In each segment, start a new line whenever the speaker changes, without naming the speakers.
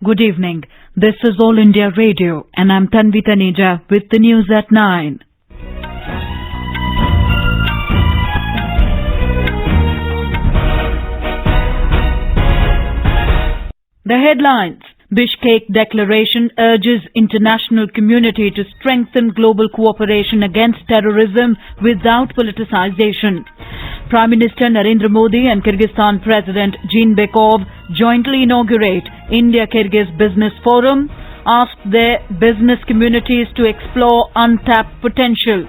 Good evening. This is All India Radio and I'm Tanvi Taneja with the news at 9. The headlines. Bishkek Declaration urges international community to strengthen global cooperation against terrorism without politicization. Prime Minister Narendra Modi and Kyrgyzstan President Jeenbekov jointly inaugurate India-Kyrgyz Business Forum, asked their business communities to explore untapped potential.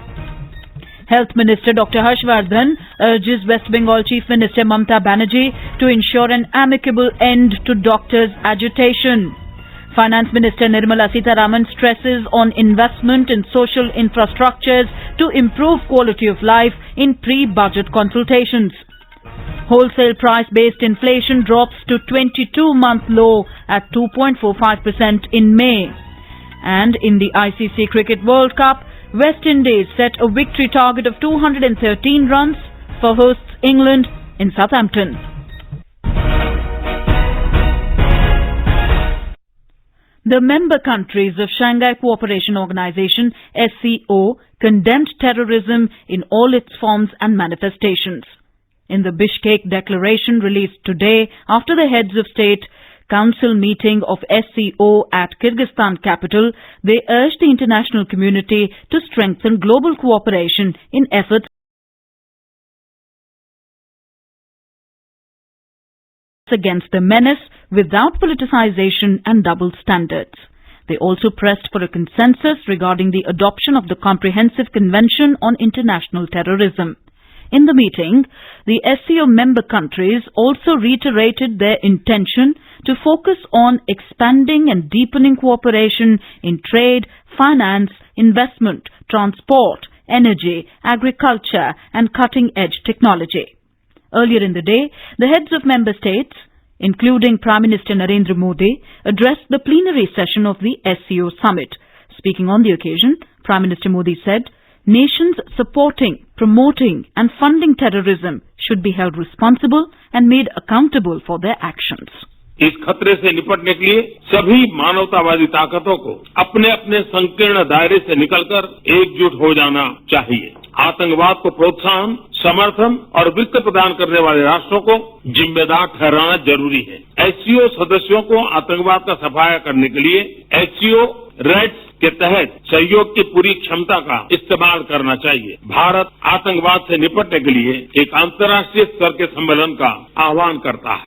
Health Minister Dr. Harshvardhan urges West Bengal Chief Minister Mamata Banerjee to ensure an amicable end to doctors' agitation. Finance Minister Nirmala Sitharaman stresses on investment in social infrastructures to improve quality of life in pre-budget consultations. Wholesale price-based inflation drops to 22-month low at 2.45% in May. And in the ICC Cricket World Cup, West Indies set a victory target of 213 runs for hosts England in Southampton. The member countries of Shanghai Cooperation Organization (SCO) condemned terrorism in all its forms and manifestations. In the Bishkek Declaration released today after the Heads of State Council meeting of SCO at Kyrgyzstan capital, they urged the international community to strengthen global cooperation in efforts against the menace without politicization and double standards. They also pressed for a consensus regarding the adoption of the Comprehensive Convention on International Terrorism. In the meeting, the SCO member countries also reiterated their intention to focus on expanding and deepening cooperation in trade, finance, investment, transport, energy, agriculture and cutting-edge technology. Earlier in the day, the heads of member states, including Prime Minister Narendra Modi, addressed the plenary session of the SCO summit. Speaking on the occasion, Prime Minister Modi said, nations supporting, promoting and funding terrorism should be held responsible and made accountable for their actions.
इस खतरे से निपटने के लिए सभी मानवतावादी ताकतों को अपने अपने संकीर्ण दायरे से निकलकर एकजुट हो जाना चाहिए। आतंकवाद को प्रोत्साहन, समर्थन और वित्त प्रदान करने वाले राष्ट्रों को जिम्मेदार ठहराना जरूरी है। एससीओ सदस्यों को आतंकवाद का सफाया करने के लिए एससीओ रेड्स के तहत सहयोग की पूरी क्षमता का इस्तेमाल करना चाहिए। भारत आतंकवाद से निपटने के लिए एक अंतर्राष्ट्रीय स्तर के सम्मेलन का आह्वान करता है।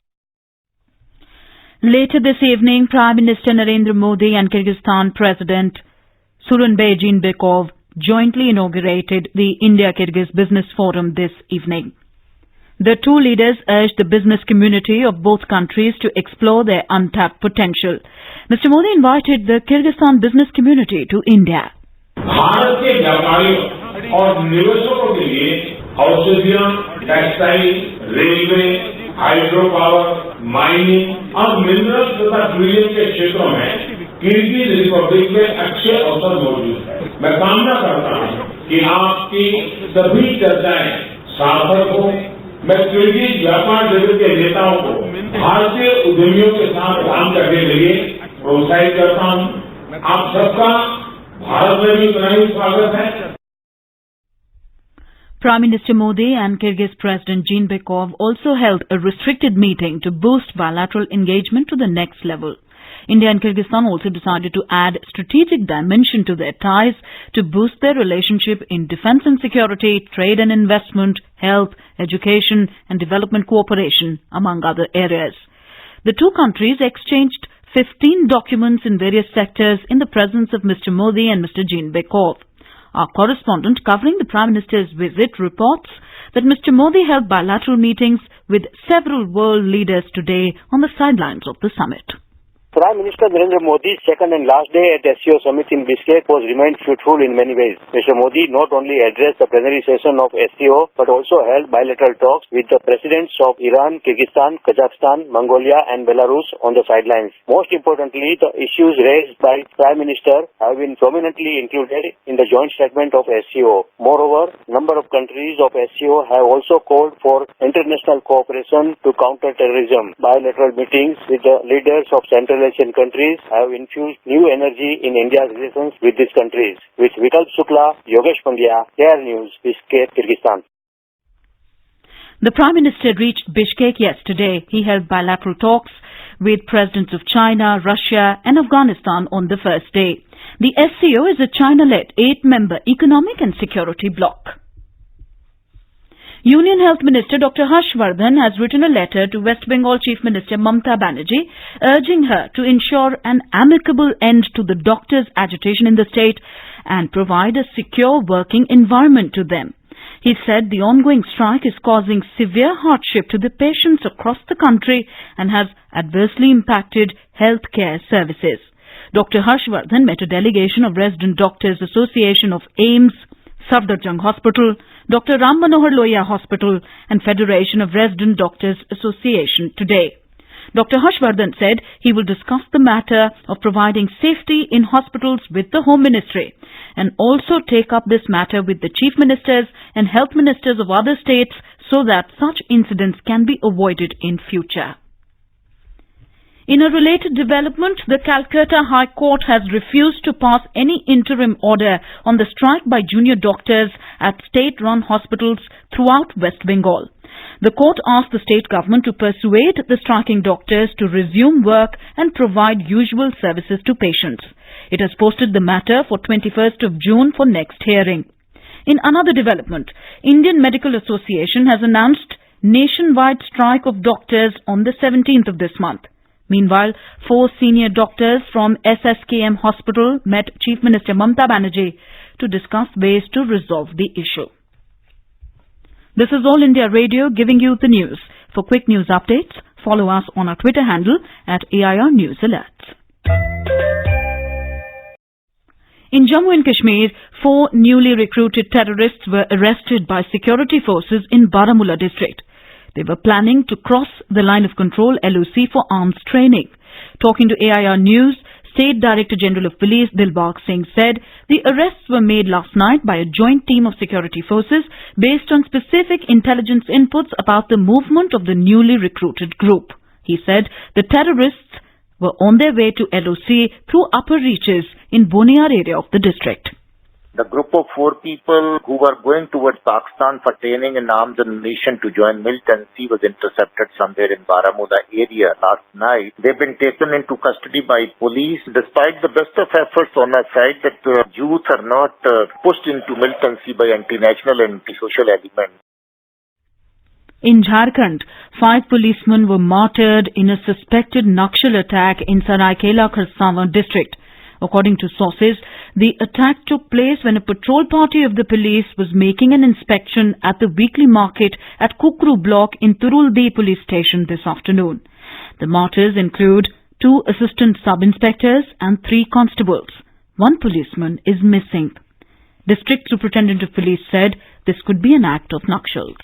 Later this evening, Prime Minister Narendra Modi and Kyrgyzstan President Suranbay Jeenbekov jointly inaugurated the India-Kyrgyz Business Forum this evening. The two leaders urged the business community of both countries to explore their untapped potential. Mr. Modi invited the Kyrgyzstan business community to India.
Bharat के व्यापारियों और निवेशकों के लिए औषधियां, textile, railway, hydro power, mining और mineral तथा tourism के क्षेत्रों में किर्गिज रिपब्लिक में अच्छे अवसर मौजूद है। मैं कामना करता हूं कि आपकी सभी चर्चाएं सार्थक हो। मैं किर्गिज व्यापार जगत के नेताओं को भारतीय उद्यमियों के साथ काम करने के लिए प्रोत्साहित करता हूं। आप सबका भारत में भी उतना ही स्वागत है।
Prime Minister Modi and Kyrgyz President Jeenbekov also held a restricted meeting to boost bilateral engagement to the next level. India and Kyrgyzstan also decided to add strategic dimension to their ties to boost their relationship in defense and security, trade and investment, health, education and development cooperation, among other areas. The two countries exchanged 15 documents in various sectors in the presence of Mr. Modi and Mr. Jeenbekov. Our correspondent covering the Prime Minister's visit reports that Mr. Modi held bilateral meetings with several world leaders today on the sidelines of the summit.
Prime Minister Narendra Modi's second and last day at SCO summit in Bishkek was remained fruitful in many ways. Mr. Modi not only addressed the plenary session of SCO but also held bilateral talks with the presidents of Iran, Kyrgyzstan, Kazakhstan, Mongolia and Belarus on the sidelines. Most importantly, the issues raised by Prime Minister have been prominently included in the joint statement of SCO. Moreover, number of countries of SCO have also called for international cooperation to counter terrorism. Bilateral meetings with the leaders of Central Asian countries have infused new energy in India's relations with these countries. With Vikalp Shukla, Yogesh Pandya, AR News, Bishkek, Kyrgyzstan.
The Prime Minister reached Bishkek yesterday. He held bilateral talks with presidents of China, Russia and Afghanistan on the first day. The SCO is a China-led 8-member economic and security bloc. Union Health Minister Dr. Harshvardhan has written a letter to West Bengal Chief Minister Mamta Banerjee urging her to ensure an amicable end to the doctors' agitation in the state and provide a secure working environment to them. He said the ongoing strike is causing severe hardship to the patients across the country and has adversely impacted healthcare services. Dr. Harshvardhan met a delegation of Resident Doctors Association of AIIMS, Safdarjung Hospital, Dr. Ram Manohar Lohia Hospital and Federation of Resident Doctors Association today. Dr. Harshvardhan said he will discuss the matter of providing safety in hospitals with the Home Ministry and also take up this matter with the Chief Ministers and Health Ministers of other states so that such incidents can be avoided in future. In a related development, the Calcutta High Court has refused to pass any interim order on the strike by junior doctors at state-run hospitals throughout West Bengal. The court asked the state government to persuade the striking doctors to resume work and provide usual services to patients. It has posted the matter for 21st of June for next hearing. In another development, Indian Medical Association has announced nationwide strike of doctors on the 17th of this month. Meanwhile, 4 senior doctors from SSKM Hospital met Chief Minister Mamta Banerjee to discuss ways to resolve the issue. This is All India Radio giving you the news. For quick news updates, follow us on our Twitter handle at AIR News Alerts. In Jammu and Kashmir, 4 newly recruited terrorists were arrested by security forces in Baramulla district. They were planning to cross the line of control LOC for arms training. Talking to AIR News, State Director General of Police Dilbagh Singh said the arrests were made last night by a joint team of security forces based on specific intelligence inputs about the movement of the newly recruited group. He said the terrorists were on their way to LOC through upper reaches in Boniar area of the district.
The group of 4 people who were going towards Pakistan for training in arms and ammunition to join militancy was intercepted somewhere in Baramulla area last night. They've been taken into custody by police. Despite the best of efforts on our side that youth are not pushed into militancy by anti-national and anti-social elements.
In Jharkhand, 5 policemen were martyred in a suspected Nakshal attack in Saraikela Kharsavan district. According to sources, the attack took place when a patrol party of the police was making an inspection at the weekly market at Kukru block in Turuldi police station this afternoon. The martyrs include 2 assistant sub-inspectors and 3 constables. 1 policeman is missing. District Superintendent of Police said this could be an act of Nakshals.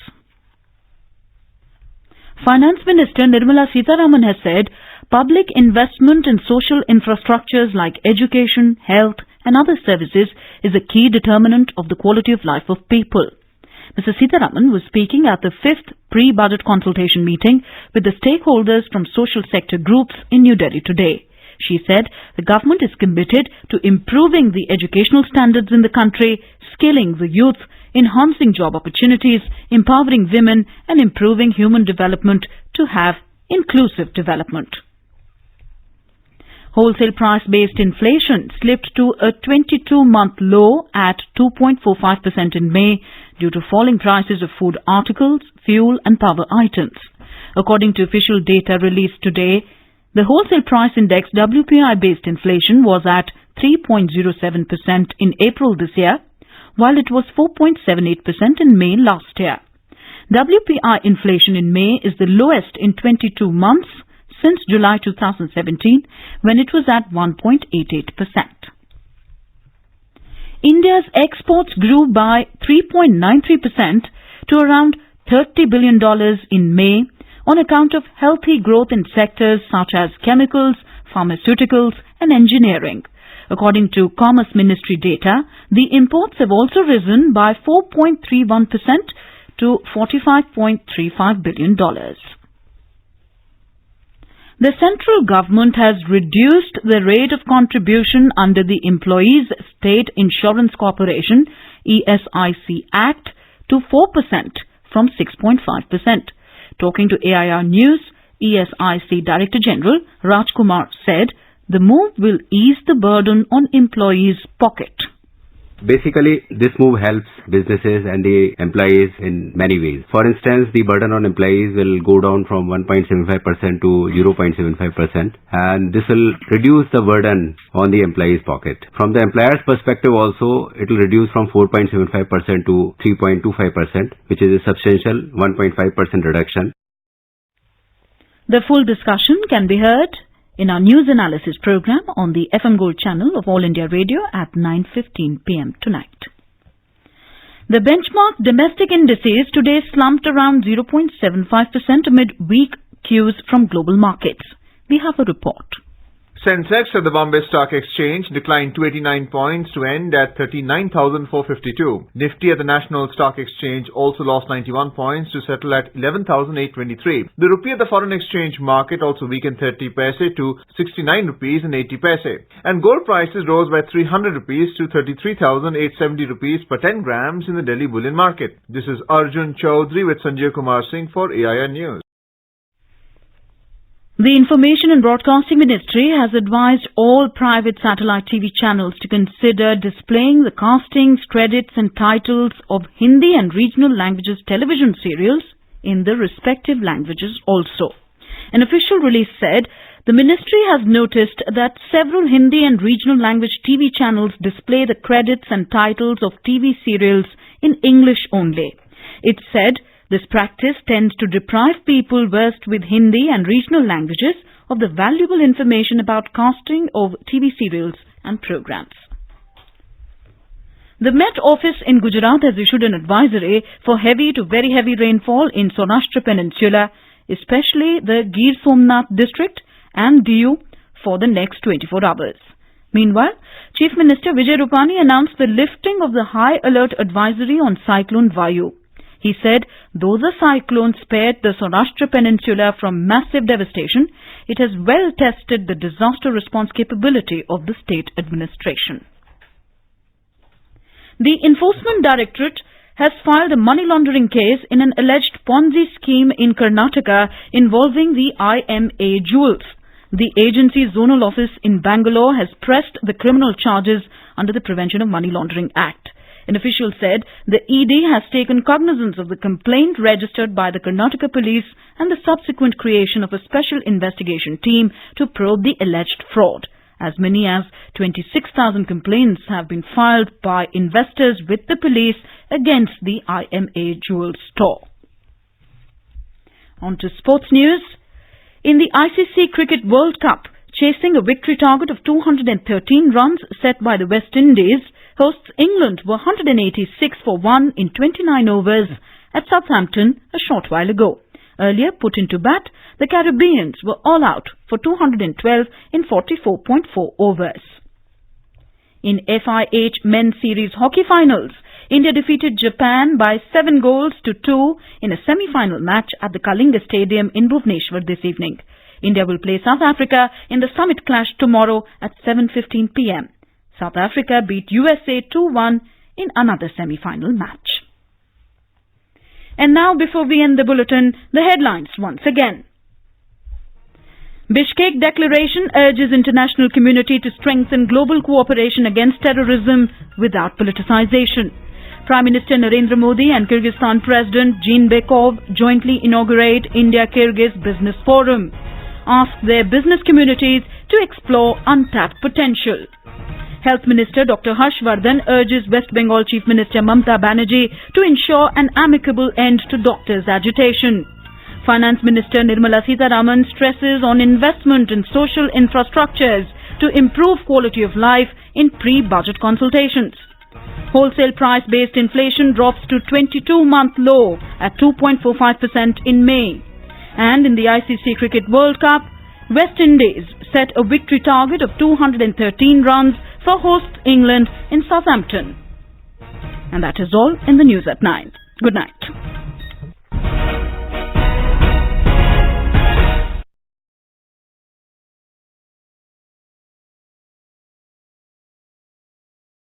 Finance Minister Nirmala Sitharaman has said public investment in social infrastructures like education, health and other services is a key determinant of the quality of life of people. Mr. Sitharaman was speaking at the 5th pre-budget consultation meeting with the stakeholders from social sector groups in New Delhi today. She said the government is committed to improving the educational standards in the country, skilling the youth, enhancing job opportunities, empowering women and improving human development to have inclusive development. Wholesale price-based inflation slipped to a 22-month low at 2.45% in May due to falling prices of food articles, fuel and power items. According to official data released today, the wholesale price index WPI-based inflation was at 3.07% in April this year, while it was 4.78% in May last year. WPI inflation in May is the lowest in 22 months since July 2017, when it was at 1.88%. India's exports grew by 3.93% to around $30 billion in May on account of healthy growth in sectors such as chemicals, pharmaceuticals and engineering. According to Commerce Ministry data, the imports have also risen by 4.31% to $45.35 billion. The central government has reduced the rate of contribution under the Employees State Insurance Corporation ESIC Act to 4% from 6.5%. Talking to AIR News, ESIC Director General Rajkumar said the move will ease the burden on employees' pocket.
Basically, this move helps businesses and the employees in many ways. For instance, the burden on employees will go down from 1.75% to 0.75%, and this will reduce the burden on the employee's pocket. From the employer's perspective also, it will reduce from 4.75% to 3.25%, which is a substantial 1.5% reduction.
The full discussion can be heard in our news analysis program on the FM Gold channel of All India Radio at 9:15 p.m. tonight. The benchmark domestic indices today slumped around 0.75% amid weak cues from global markets. We have a report.
Sensex at the Bombay Stock Exchange declined 289 points to end at 39,452. Nifty at the National Stock Exchange also lost 91 points to settle at 11,823. The rupee at the foreign exchange market also weakened 30 paise to 69 rupees and 80 paise. And gold prices rose by 300 rupees to 33,870 rupees per 10 grams in the Delhi bullion market. This is Arjun Chaudhary with Sanjay Kumar Singh for AIR News.
The Information and Broadcasting Ministry has advised all private satellite TV channels to consider displaying the castings, credits and titles of Hindi and regional languages television serials in the respective languages also. An official release said the ministry has noticed that several Hindi and regional language TV channels display the credits and titles of TV serials in English only. It said this practice tends to deprive people versed with Hindi and regional languages of the valuable information about casting of TV serials and programs. The Met Office in Gujarat has issued an advisory for heavy to very heavy rainfall in Saurashtra Peninsula, especially the Gir Somnath district and Diu for the next 24 hours. Meanwhile, Chief Minister Vijay Rupani announced the lifting of the high alert advisory on Cyclone Vayu. He said, though the cyclone spared the Saurashtra Peninsula from massive devastation, it has well tested the disaster response capability of the state administration. The Enforcement Directorate has filed a money laundering case in an alleged Ponzi scheme in Karnataka involving the IMA Jewels. The agency's zonal office in Bangalore has pressed the criminal charges under the Prevention of Money Laundering Act. An official said the ED has taken cognizance of the complaint registered by the Karnataka police and the subsequent creation of a special investigation team to probe the alleged fraud. As many as 26,000 complaints have been filed by investors with the police against the IMA Jewel store. On to sports news. In the ICC Cricket World Cup, chasing a victory target of 213 runs set by the West Indies, hosts England were 186 for 1 in 29 overs at Southampton a short while ago. Earlier put into bat, the Caribbeans were all out for 212 in 44.4 overs. In FIH Men's Series Hockey Finals, India defeated Japan by 7 goals to 2 in a semi-final match at the Kalinga Stadium in Bhubaneswar this evening. India will play South Africa in the Summit Clash tomorrow at 7:15 p.m. South Africa beat USA 2-1 in another semi-final match. And now, before we end the bulletin, the headlines once again. Bishkek Declaration urges international community to strengthen global cooperation against terrorism without politicization. Prime Minister Narendra Modi and Kyrgyzstan President Jeenbekov jointly inaugurate India-Kyrgyz Business Forum. Ask their business communities to explore untapped potential. Health Minister Dr. Harshvardhan urges West Bengal Chief Minister Mamata Banerjee to ensure an amicable end to doctors' agitation. Finance Minister Nirmala Sitharaman stresses on investment in social infrastructures to improve quality of life in pre-budget consultations. Wholesale price-based inflation drops to 22-month low at 2.45% in May. And in the ICC Cricket World Cup, West Indies set a victory target of 213 runs for host England in Southampton. And that is all in the news at 9. Good night.